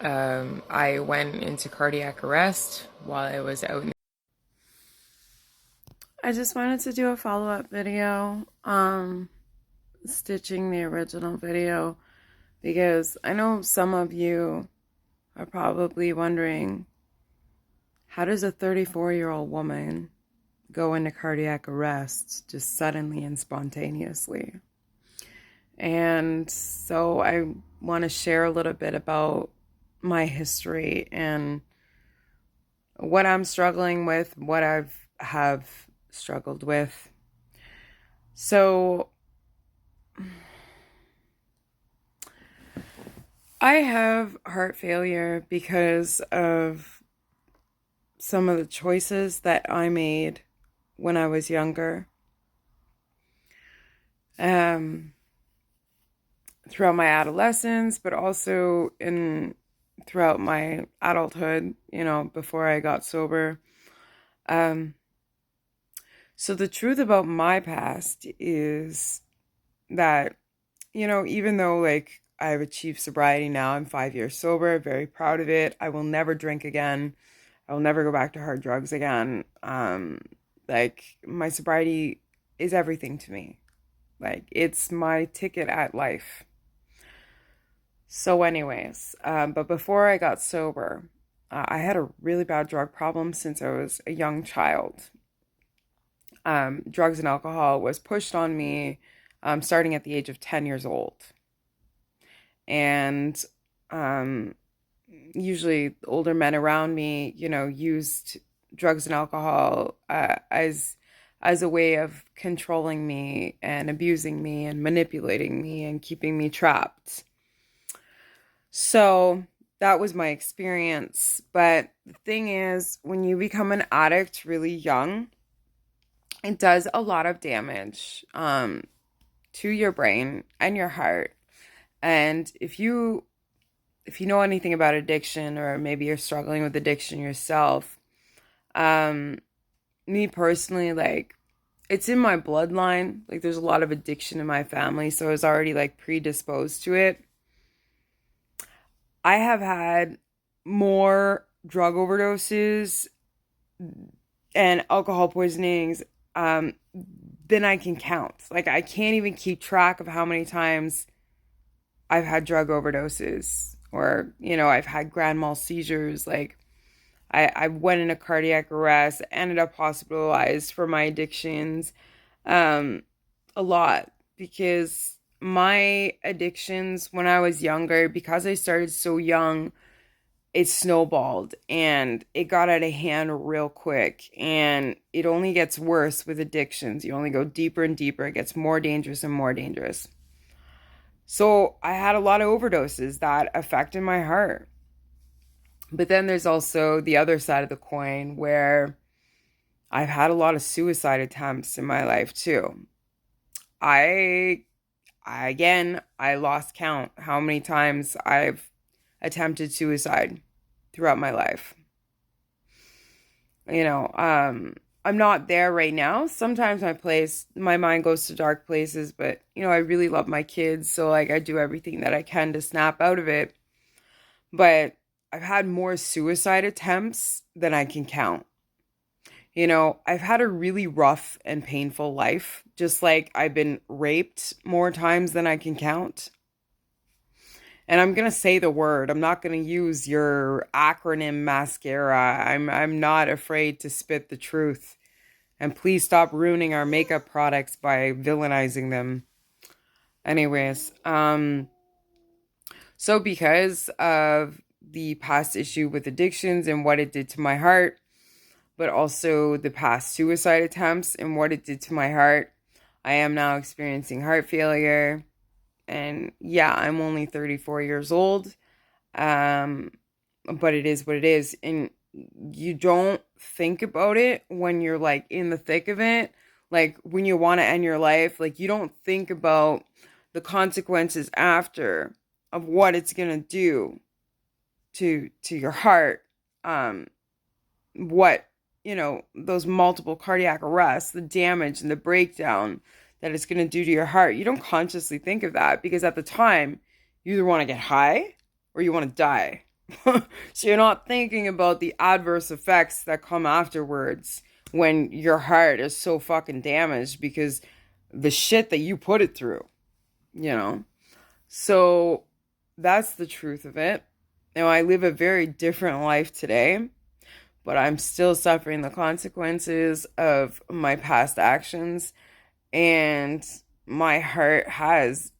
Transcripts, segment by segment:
I went into cardiac arrest while I was out. I just wanted to do a follow-up video, stitching the original video, because I know some of you are probably wondering, how does a 34-year-old woman go into cardiac arrest just suddenly and spontaneously? And so I want to share a little bit about my history and what I'm struggling with, what have struggled with. So I have heart failure because of some of the choices that I made when I was younger. Throughout my adolescence, but also throughout my adulthood, before I got sober. So the truth about my past is that, even though like I've achieved sobriety now, I'm 5 years sober, very proud of it. I will never drink again. I will never go back to hard drugs again. Like my sobriety is everything to me. Like it's my ticket at life. So anyways, but before I got sober, I had a really bad drug problem since I was a young child. Drugs and alcohol was pushed on me starting at the age of 10 years old. And usually older men around me, used drugs and alcohol as a way of controlling me and abusing me and manipulating me and keeping me trapped. So that was my experience. But the thing is, when you become an addict really young, it does a lot of damage to your brain and your heart. And if you know anything about addiction, or maybe you're struggling with addiction yourself, me personally, like, it's in my bloodline. Like, there's a lot of addiction in my family, so I was already like predisposed to it. I have had more drug overdoses and alcohol poisonings than I can count. Like, I can't even keep track of how many times I've had drug overdoses, or, I've had grand mal seizures. Like, I went into cardiac arrest, ended up hospitalized for my addictions, a lot, because my addictions when I was younger, because I started so young, it snowballed and it got out of hand real quick. And it only gets worse with addictions. You only go deeper and deeper. It gets more dangerous and more dangerous. So I had a lot of overdoses that affected my heart. But then there's also the other side of the coin, where I've had a lot of suicide attempts in my life too. I lost count how many times I've attempted suicide throughout my life. I'm not there right now. Sometimes my mind goes to dark places, but I really love my kids, so like I do everything that I can to snap out of it. But I've had more suicide attempts than I can count. I've had a really rough and painful life, just like I've been raped more times than I can count. And I'm going to say the word. I'm not going to use your acronym mascara. I'm not afraid to spit the truth. And please stop ruining our makeup products by villainizing them. Anyways, so because of the past issue with addictions and what it did to my heart, but also the past suicide attempts and what it did to my heart, I am now experiencing heart failure. And yeah, I'm only 34 years old. But it is what it is. And you don't think about it when you're like in the thick of it. Like when you want to end your life, like you don't think about the consequences after of what it's going to do to your heart. What, those multiple cardiac arrests, the damage and the breakdown that it's going to do to your heart. You don't consciously think of that, because at the time you either want to get high or you want to die. So you're not thinking about the adverse effects that come afterwards when your heart is so fucking damaged because the shit that you put it through, you know? So that's the truth of it. Now, I live a very different life today, but I'm still suffering the consequences of my past actions, and my heart has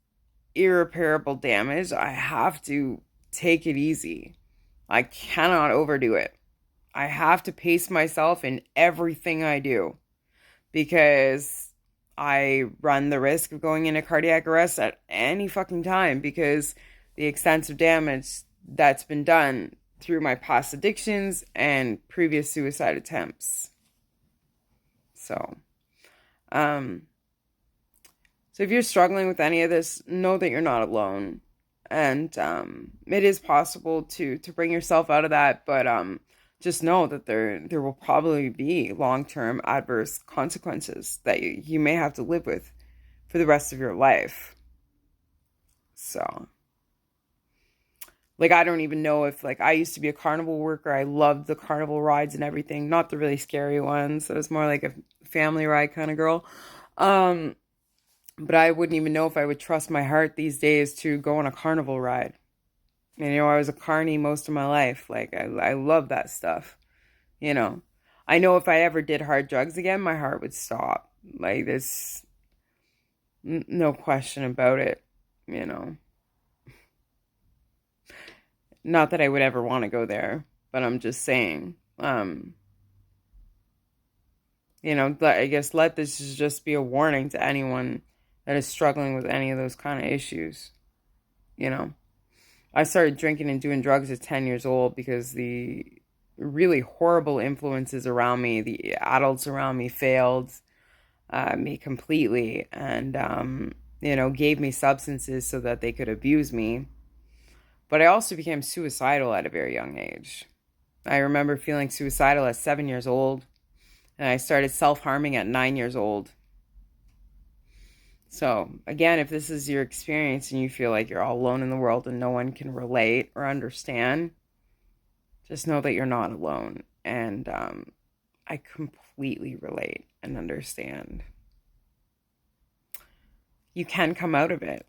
irreparable damage. I have to take it easy. I cannot overdo it. I have to pace myself in everything I do because I run the risk of going into cardiac arrest at any fucking time because the extensive damage that's been done through my past addictions and previous suicide attempts. So, um, so if you're struggling with any of this, know that you're not alone, and it is possible to bring yourself out of that. But just know that there will probably be long-term adverse consequences that you may have to live with for the rest of your life. So, like, I don't even know if, like, I used to be a carnival worker. I loved the carnival rides and everything, not the really scary ones. I was more like a family ride kind of girl. Um, but I wouldn't even know if I would trust my heart these days to go on a carnival ride. And, I was a carny most of my life. Like, I love that stuff. You know, I know if I ever did hard drugs again, my heart would stop. Like, there's no question about it, you know. Not that I would ever want to go there, but I'm just saying, I guess let this just be a warning to anyone that is struggling with any of those kind of issues, you know. I started drinking and doing drugs at 10 years old because the really horrible influences around me, the adults around me failed me completely and, gave me substances so that they could abuse me. But I also became suicidal at a very young age. I remember feeling suicidal at 7 years old, and I started self-harming at 9 years old. So, again, if this is your experience and you feel like you're all alone in the world and no one can relate or understand, just know that you're not alone. And I completely relate and understand. You can come out of it,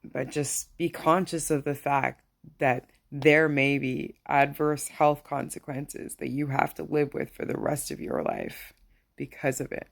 but just be conscious of the fact that there may be adverse health consequences that you have to live with for the rest of your life because of it.